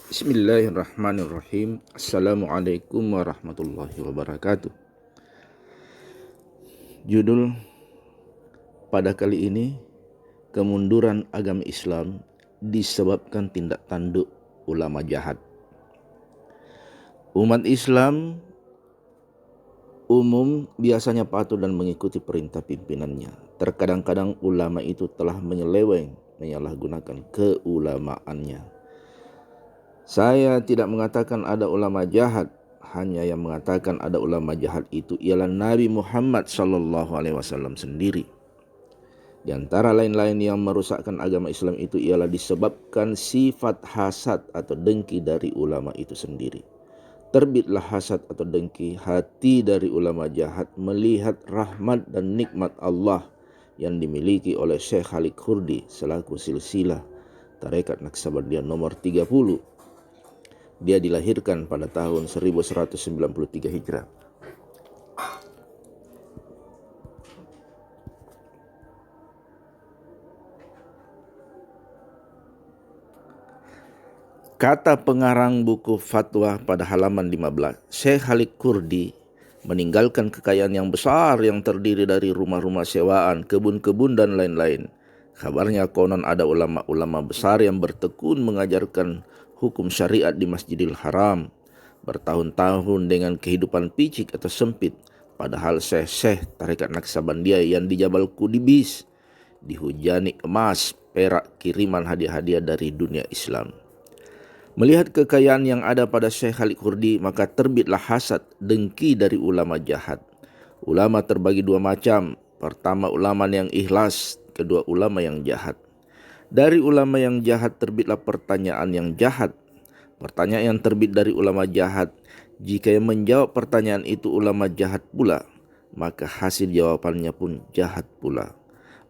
Bismillahirrahmanirrahim. Assalamualaikum warahmatullahi wabarakatuh. Judul pada kali ini, kemunduran agama Islam disebabkan tindak tanduk ulama jahat. Umat Islam umum biasanya patuh dan mengikuti perintah pimpinannya. Terkadang-kadang ulama itu telah menyeleweng, menyalahgunakan keulamaannya. Saya tidak mengatakan ada ulama jahat, hanya yang mengatakan ada ulama jahat itu ialah Nabi Muhammad SAW sendiri. Di antara lain-lain yang merusakkan agama Islam itu ialah disebabkan sifat hasad atau dengki dari ulama itu sendiri. Terbitlah hasad atau dengki hati dari ulama jahat melihat rahmat dan nikmat Allah yang dimiliki oleh Syekh Khalid Khurdi selaku silsilah Tarekat Naksabandiyah nomor 30. Dia dilahirkan pada tahun 1193 Hijrah. Kata pengarang buku fatwa pada halaman 15, Syekh Khalid Khurdi meninggalkan kekayaan yang besar yang terdiri dari rumah-rumah sewaan, kebun-kebun dan lain-lain. Kabarnya konon ada ulama-ulama besar yang bertekun mengajarkan hukum syariat di Masjidil Haram bertahun-tahun dengan kehidupan picik atau sempit. Padahal syekh-syekh Tarekat Naksabandiyah yang di Jabal Qudibis dihujani emas, perak, kiriman hadiah-hadiah dari dunia Islam. Melihat kekayaan yang ada pada Syekh Khalid Khurdi, maka terbitlah hasad, dengki dari ulama jahat. Ulama terbagi dua macam. Pertama, ulama yang ikhlas, kedua ulama yang jahat. Dari ulama yang jahat terbitlah pertanyaan yang jahat. Pertanyaan yang terbit dari ulama jahat, jika yang menjawab pertanyaan itu ulama jahat pula, maka hasil jawabannya pun jahat pula.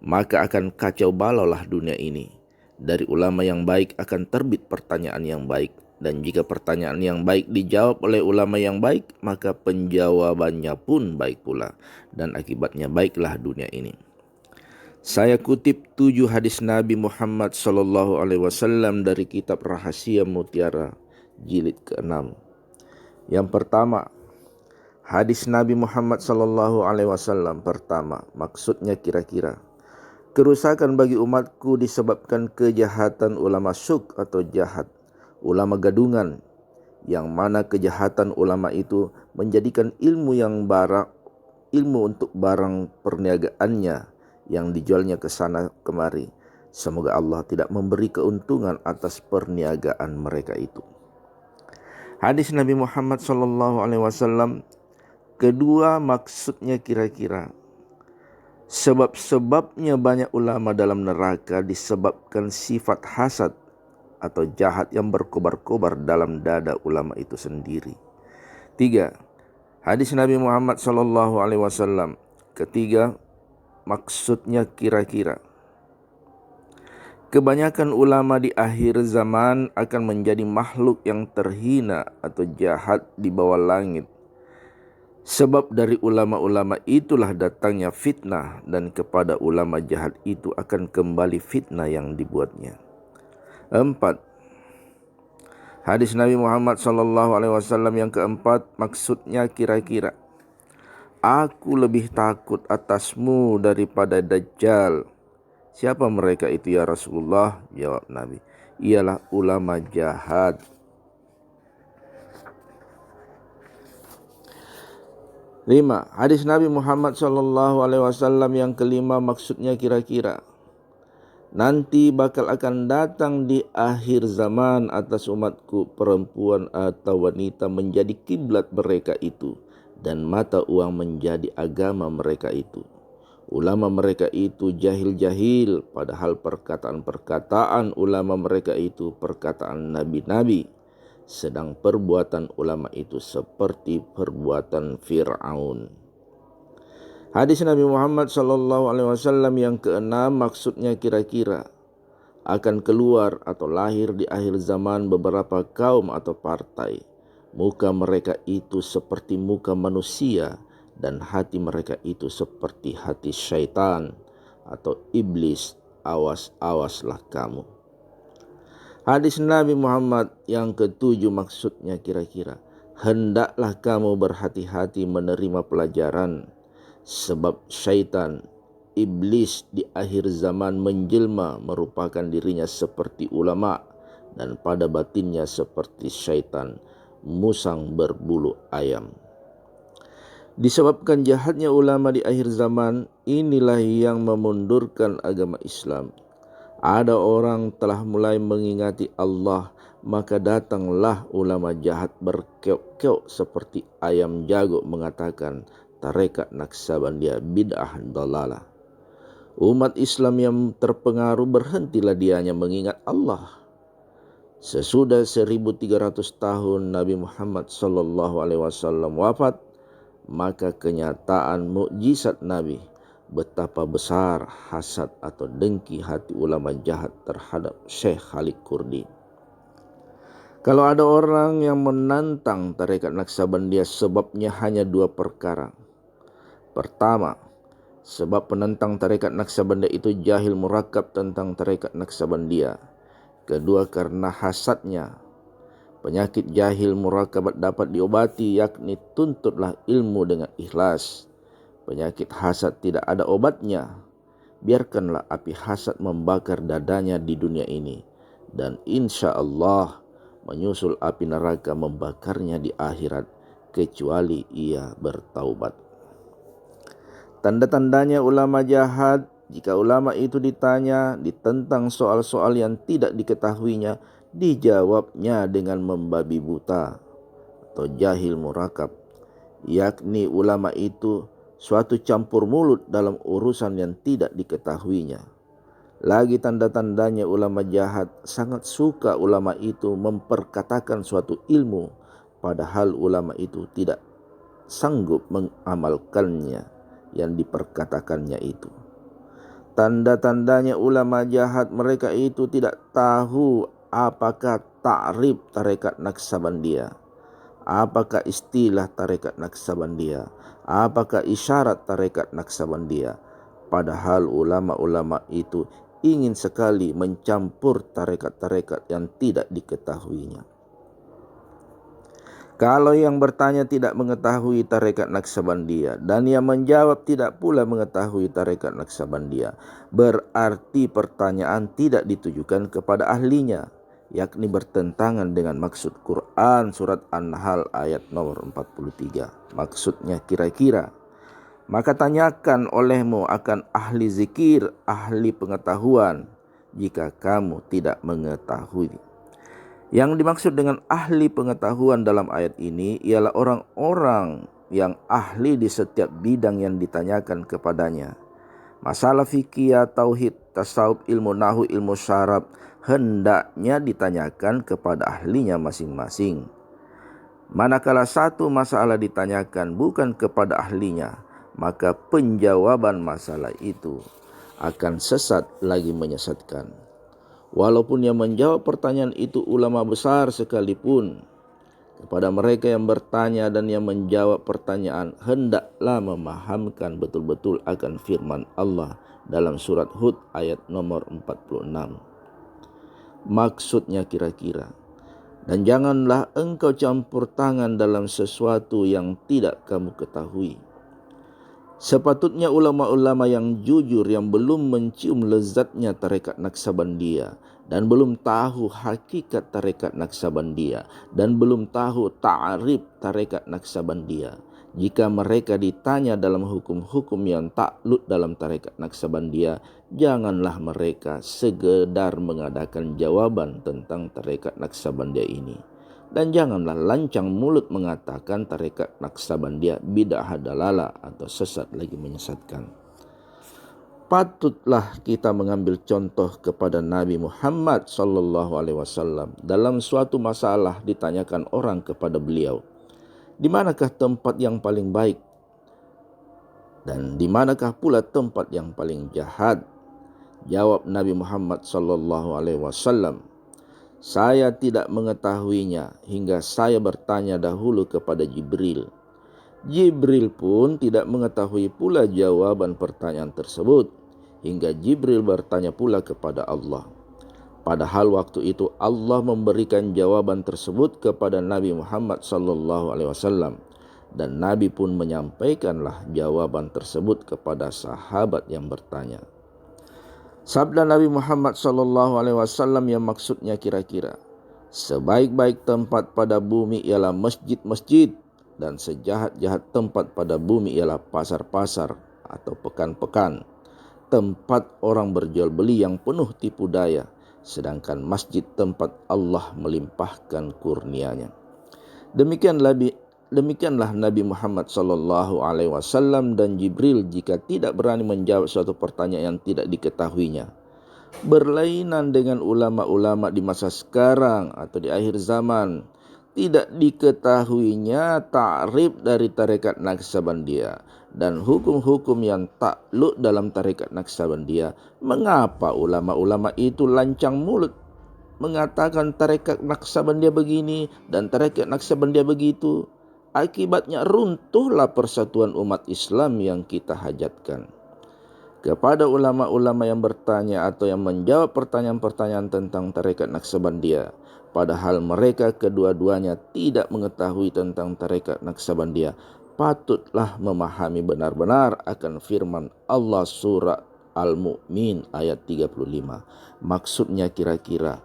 Maka akan kacau balaulah dunia ini. Dari ulama yang baik akan terbit pertanyaan yang baik. Dan jika pertanyaan yang baik dijawab oleh ulama yang baik, maka penjawabannya pun baik pula. Dan akibatnya baiklah dunia ini. Saya kutip 7 hadis Nabi Muhammad SAW dari kitab Rahasia Mutiara jilid ke-6. Yang pertama, hadis Nabi Muhammad SAW pertama, maksudnya kira-kira kerusakan bagi umatku disebabkan kejahatan ulama syuk atau jahat, ulama gadungan, yang mana kejahatan ulama itu menjadikan ilmu untuk barang perniagaannya yang dijualnya ke sana kemari. Semoga Allah tidak memberi keuntungan atas perniagaan mereka itu. Hadis Nabi Muhammad SAW kedua, maksudnya kira-kira sebab-sebabnya banyak ulama dalam neraka disebabkan sifat hasad atau jahat yang berkobar-kobar dalam dada ulama itu sendiri. 3. Hadis Nabi Muhammad SAW ketiga, maksudnya kira-kira kebanyakan ulama di akhir zaman akan menjadi makhluk yang terhina atau jahat di bawah langit. Sebab dari ulama-ulama itulah datangnya fitnah, dan kepada ulama jahat itu akan kembali fitnah yang dibuatnya. 4. Hadis Nabi Muhammad SAW yang keempat, maksudnya kira-kira aku lebih takut atasmu daripada Dajjal. Siapa mereka itu ya Rasulullah? Jawab Nabi, ialah ulama jahat. 5. Hadis Nabi Muhammad SAW yang kelima, maksudnya kira-kira nanti bakal akan datang di akhir zaman atas umatku perempuan atau wanita menjadi kiblat mereka itu, dan mata uang menjadi agama mereka itu. Ulama mereka itu jahil-jahil, padahal perkataan-perkataan ulama mereka itu perkataan nabi-nabi, sedang perbuatan ulama itu seperti perbuatan Fir'aun. Hadis Nabi Muhammad SAW yang keenam, maksudnya kira-kira akan keluar atau lahir di akhir zaman beberapa kaum atau partai. Muka mereka itu seperti muka manusia, dan hati mereka itu seperti hati syaitan atau iblis. Awas-awaslah kamu. Hadis Nabi Muhammad yang ketujuh maksudnya kira-kira, hendaklah kamu berhati-hati menerima pelajaran, sebab syaitan, iblis di akhir zaman menjelma merupakan dirinya seperti ulama dan pada batinnya seperti syaitan, musang berbulu ayam. Disebabkan jahatnya ulama di akhir zaman, inilah yang memundurkan agama Islam. Ada orang telah mulai mengingati Allah, maka datanglah ulama jahat berkeok-keok seperti ayam jago mengatakan tarekat Naksabandia bid'ah dalalah. Umat Islam yang terpengaruh berhentilah dianya mengingat Allah. Sesudah 1300 tahun Nabi Muhammad SAW wafat, maka kenyataan mukjizat Nabi, betapa besar hasad atau dengki hati ulama jahat terhadap Syekh Halik Kurdi. Kalau ada orang yang menantang tarekat Naksabandia, sebabnya hanya dua perkara. Pertama, sebab penentang tarekat Naksabandia itu jahil murakab tentang tarekat Naksabandia. Kedua, karena hasadnya. Penyakit jahil murakabat dapat diobati, yakni tuntutlah ilmu dengan ikhlas. Penyakit hasad tidak ada obatnya. Biarkanlah api hasad membakar dadanya di dunia ini, dan insya Allah menyusul api neraka membakarnya di akhirat, kecuali ia bertaubat. Tanda-tandanya ulama jahat, jika ulama itu ditanya ditentang soal-soal yang tidak diketahuinya, dijawabnya dengan membabi buta atau jahil murakab, yakni ulama itu suatu campur mulut dalam urusan yang tidak diketahuinya. Lagi tanda-tandanya ulama jahat, sangat suka ulama itu memperkatakan suatu ilmu, padahal ulama itu tidak sanggup mengamalkannya yang diperkatakannya itu. Tanda-tandanya ulama jahat, mereka itu tidak tahu apakah ta'rif tarekat Naksabandia, apakah istilah tarekat Naksabandia, apakah isyarat tarekat Naksabandia. Padahal ulama-ulama itu ingin sekali mencampur tarekat-tarekat yang tidak diketahuinya. Kalau yang bertanya tidak mengetahui tarekat Naksabandia dan yang menjawab tidak pula mengetahui tarekat Naksabandia, berarti pertanyaan tidak ditujukan kepada ahlinya, yakni bertentangan dengan maksud Quran surat An-Nahl ayat nomor 43. Maksudnya kira-kira, maka tanyakan olehmu akan ahli zikir, ahli pengetahuan, jika kamu tidak mengetahui. Yang dimaksud dengan ahli pengetahuan dalam ayat ini ialah orang-orang yang ahli di setiap bidang yang ditanyakan kepadanya. Masalah fikih, tauhid, tasawuf, ilmu nahwu, ilmu syarab hendaknya ditanyakan kepada ahlinya masing-masing. Manakala satu masalah ditanyakan bukan kepada ahlinya, maka penjawaban masalah itu akan sesat lagi menyesatkan. Walaupun yang menjawab pertanyaan itu ulama besar sekalipun, kepada mereka yang bertanya dan yang menjawab pertanyaan, hendaklah memahamkan betul-betul akan firman Allah dalam surat Hud ayat nomor 46. Maksudnya kira-kira, dan janganlah engkau campur tangan dalam sesuatu yang tidak kamu ketahui. Sepatutnya ulama-ulama yang jujur, yang belum mencium lezatnya tarekat Naksabandia dan belum tahu hakikat tarekat Naksabandia dan belum tahu ta'rif tarekat Naksabandia, jika mereka ditanya dalam hukum-hukum yang takluk dalam tarekat Naksabandia, janganlah mereka sekedar mengadakan jawaban tentang tarekat Naksabandia ini. Dan janganlah lancang mulut mengatakan tarekat Naksabandia bid'ah dalalah atau sesat lagi menyesatkan. Patutlah kita mengambil contoh kepada Nabi Muhammad SAW. Dalam suatu masalah ditanyakan orang kepada beliau, di manakah tempat yang paling baik dan di manakah pula tempat yang paling jahat? Jawab Nabi Muhammad SAW, saya tidak mengetahuinya hingga saya bertanya dahulu kepada Jibril. Jibril pun tidak mengetahui pula jawaban pertanyaan tersebut hingga Jibril bertanya pula kepada Allah. Padahal waktu itu Allah memberikan jawaban tersebut kepada Nabi Muhammad SAW, dan Nabi pun menyampaikanlah jawaban tersebut kepada sahabat yang bertanya. Sabda Nabi Muhammad SAW yang maksudnya kira-kira, sebaik-baik tempat pada bumi ialah masjid-masjid, dan sejahat-jahat tempat pada bumi ialah pasar-pasar atau pekan-pekan, tempat orang berjual beli yang penuh tipu daya, sedangkan masjid tempat Allah melimpahkan kurnia-Nya. Demikianlah Nabi Muhammad SAW dan Jibril jika tidak berani menjawab suatu pertanyaan yang tidak diketahuinya. Berlainan dengan ulama-ulama di masa sekarang atau di akhir zaman, tidak diketahuinya ta'rif dari tarekat Naqsabandiyah dan hukum-hukum yang takluk dalam tarekat Naqsabandiyah. Mengapa ulama-ulama itu lancang mulut mengatakan tarekat Naqsabandiyah begini dan tarekat Naqsabandiyah begitu? Akibatnya runtuhlah persatuan umat Islam yang kita hajatkan. Kepada ulama-ulama yang bertanya atau yang menjawab pertanyaan-pertanyaan tentang tarekat Naqsabandiyah, padahal mereka kedua-duanya tidak mengetahui tentang tarekat Naqsabandiyah, patutlah memahami benar-benar akan firman Allah surah Al-Mu'min ayat 35. Maksudnya kira-kira,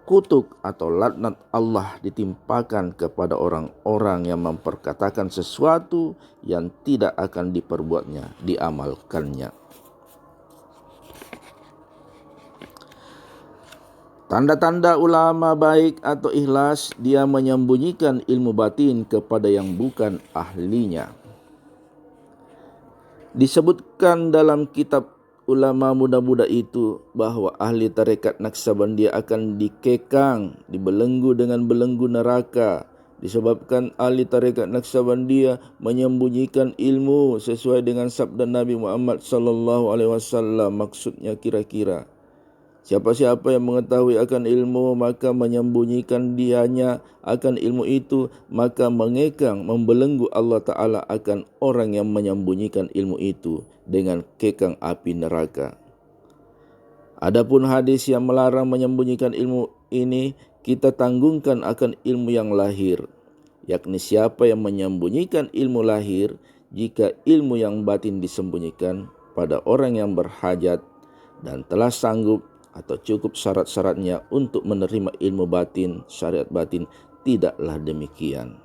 kutuk atau laknat Allah ditimpakan kepada orang-orang yang memperkatakan sesuatu yang tidak akan diperbuatnya, diamalkannya. Tanda-tanda ulama baik atau ikhlas, dia menyembunyikan ilmu batin kepada yang bukan ahlinya. Disebutkan dalam kitab ulama muda-muda itu bahwa ahli tarekat Naqsabandiyah akan dikekang, dibelenggu dengan belenggu neraka, disebabkan ahli tarekat Naqsabandiyah menyembunyikan ilmu sesuai dengan sabda Nabi Muhammad SAW. Maksudnya kira-kira, siapa-siapa yang mengetahui akan ilmu maka menyembunyikan dianya akan ilmu itu, maka mengekang, membelenggu Allah Ta'ala akan orang yang menyembunyikan ilmu itu dengan kekang api neraka. Adapun hadis yang melarang menyembunyikan ilmu ini, kita tanggungkan akan ilmu yang lahir, yakni siapa yang menyembunyikan ilmu lahir, jika ilmu yang batin disembunyikan pada orang yang berhajat dan telah sanggup atau cukup syarat-syaratnya untuk menerima ilmu batin, syariat batin, tidaklah demikian.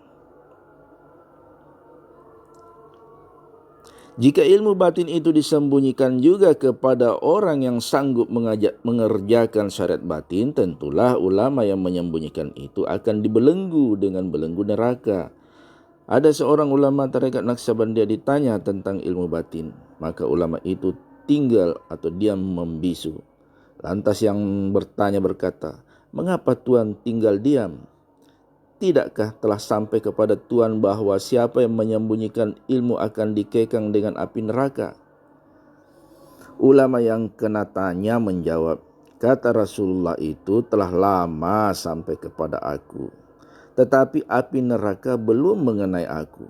Jika ilmu batin itu disembunyikan juga kepada orang yang sanggup mengerjakan syariat batin, tentulah ulama yang menyembunyikan itu akan dibelenggu dengan belenggu neraka. Ada seorang ulama tarekat Naqsabandiyah ditanya tentang ilmu batin, maka ulama itu tinggal atau diam membisu. Lantas yang bertanya berkata, "Mengapa Tuan tinggal diam? Tidakkah telah sampai kepada Tuan bahwa siapa yang menyembunyikan ilmu akan dikekang dengan api neraka?" Ulama yang kena tanya menjawab, "Kata Rasulullah itu telah lama sampai kepada aku, tetapi api neraka belum mengenai aku."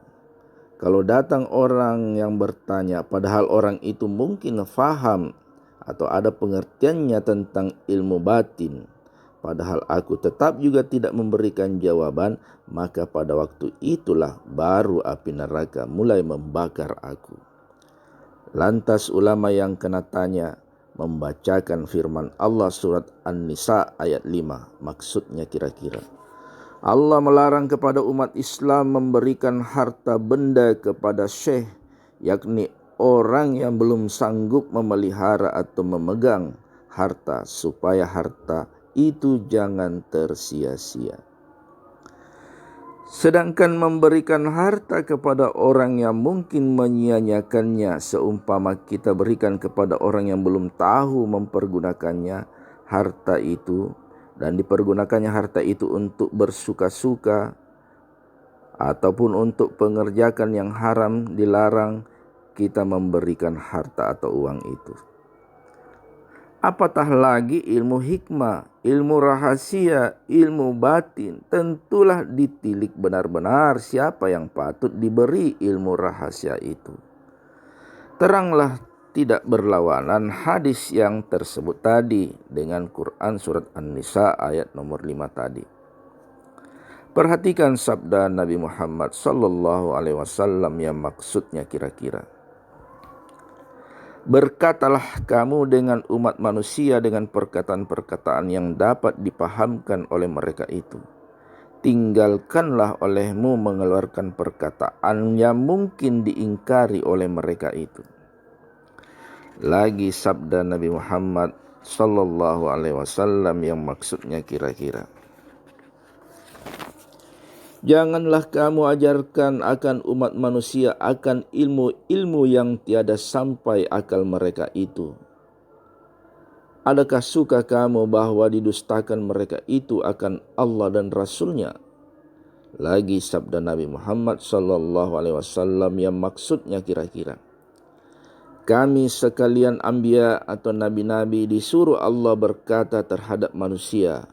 Kalau datang orang yang bertanya, padahal orang itu mungkin faham atau ada pengertiannya tentang ilmu batin, padahal aku tetap juga tidak memberikan jawaban, maka pada waktu itulah baru api neraka mulai membakar aku. Lantas ulama yang kena tanya membacakan firman Allah surat An-Nisa ayat 5. Maksudnya kira-kira, Allah melarang kepada umat Islam memberikan harta benda kepada syekh, yakni orang yang belum sanggup memelihara atau memegang harta, supaya harta itu jangan tersia-sia. Sedangkan memberikan harta kepada orang yang mungkin menyia-nyiakannya, seumpama kita berikan kepada orang yang belum tahu mempergunakannya harta itu, dan dipergunakannya harta itu untuk bersuka-suka ataupun untuk pengerjakan yang haram, dilarang kita memberikan harta atau uang itu. Apatah lagi ilmu hikmah, ilmu rahasia, ilmu batin, tentulah ditilik benar-benar siapa yang patut diberi ilmu rahasia itu. Teranglah tidak berlawanan hadis yang tersebut tadi dengan Quran surat An-Nisa ayat nomor 5 tadi. Perhatikan sabda Nabi Muhammad sallallahu alaihi wasallam yang maksudnya kira-kira. Berkatalah kamu dengan umat manusia dengan perkataan-perkataan yang dapat dipahamkan oleh mereka itu. Tinggalkanlah olehmu mengeluarkan perkataan yang mungkin diingkari oleh mereka itu. Lagi sabda Nabi Muhammad sallallahu alaihi wasallam yang maksudnya kira-kira. Janganlah kamu ajarkan akan umat manusia akan ilmu-ilmu yang tiada sampai akal mereka itu. Adakah suka kamu bahwa didustakan mereka itu akan Allah dan Rasul-Nya? Lagi sabda Nabi Muhammad sallallahu alaihi wasallam yang maksudnya kira-kira. Kami sekalian anbiya atau nabi-nabi disuruh Allah berkata terhadap manusia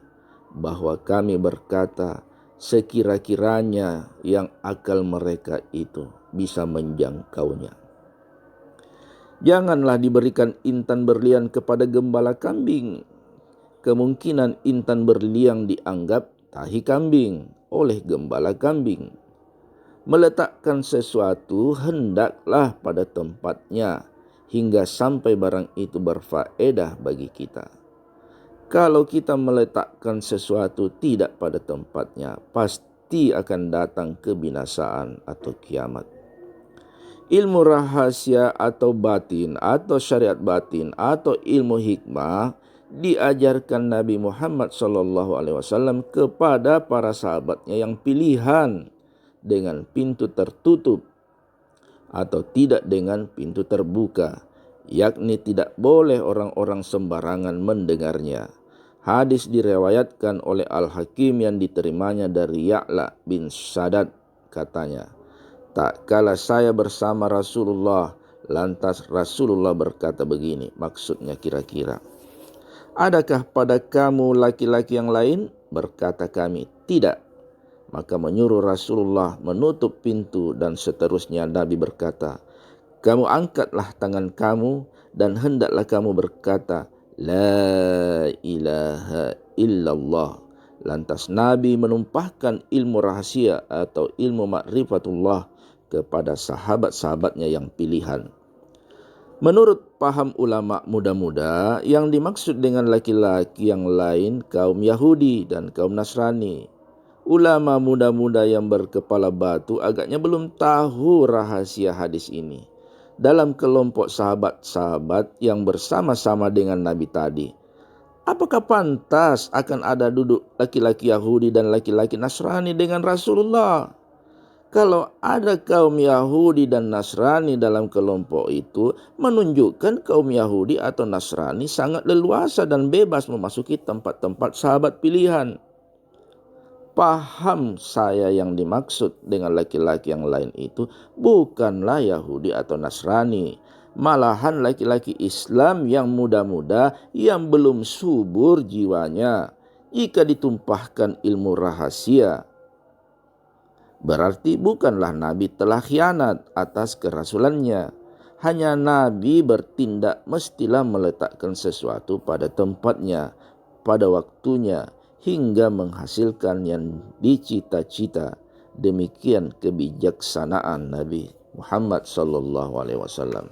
bahwa kami berkata sekira-kiranya yang akal mereka itu bisa menjangkaunya. Janganlah diberikan intan berlian kepada gembala kambing. Kemungkinan intan berlian dianggap tahi kambing oleh gembala kambing. Meletakkan sesuatu hendaklah pada tempatnya hingga sampai barang itu berfaedah bagi kita. Kalau kita meletakkan sesuatu tidak pada tempatnya, pasti akan datang kebinasaan atau kiamat. Ilmu rahasia atau batin atau syariat batin atau ilmu hikmah diajarkan Nabi Muhammad SAW kepada para sahabatnya yang pilihan dengan pintu tertutup atau tidak dengan pintu terbuka, yakni tidak boleh orang-orang sembarangan mendengarnya. Hadis diriwayatkan oleh Al-Hakim yang diterimanya dari Ya'la bin Sadad, katanya, tak kala saya bersama Rasulullah, lantas Rasulullah berkata begini, maksudnya kira-kira. Adakah pada kamu laki-laki yang lain? Berkata kami, tidak. Maka menyuruh Rasulullah menutup pintu dan seterusnya Nabi berkata, kamu angkatlah tangan kamu dan hendaklah kamu berkata, La ilaha illallah. Lantas Nabi menumpahkan ilmu rahasia atau ilmu ma'rifatullah kepada sahabat-sahabatnya yang pilihan. Menurut paham ulama muda-muda, yang dimaksud dengan laki-laki yang lain kaum Yahudi dan kaum Nasrani. Ulama muda-muda yang berkepala batu agaknya belum tahu rahasia hadis ini. Dalam kelompok sahabat-sahabat yang bersama-sama dengan Nabi tadi, apakah pantas akan ada duduk laki-laki Yahudi dan laki-laki Nasrani dengan Rasulullah? Kalau ada kaum Yahudi dan Nasrani dalam kelompok itu, menunjukkan kaum Yahudi atau Nasrani sangat leluasa dan bebas memasuki tempat-tempat sahabat pilihan. Paham saya yang dimaksud dengan laki-laki yang lain itu bukanlah Yahudi atau Nasrani, malahan laki-laki Islam yang muda-muda yang belum subur jiwanya. Jika ditumpahkan ilmu rahasia, berarti bukanlah Nabi telah khianat atas kerasulannya. Hanya Nabi bertindak mestilah meletakkan sesuatu pada tempatnya, pada waktunya, hingga menghasilkan yang dicita-cita. Demikian kebijaksanaan Nabi Muhammad sallallahu alaihi wasallam.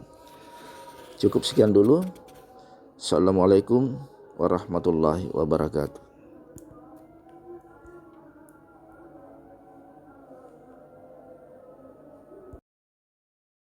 Cukup sekian dulu. Assalamualaikum warahmatullahi wabarakatuh.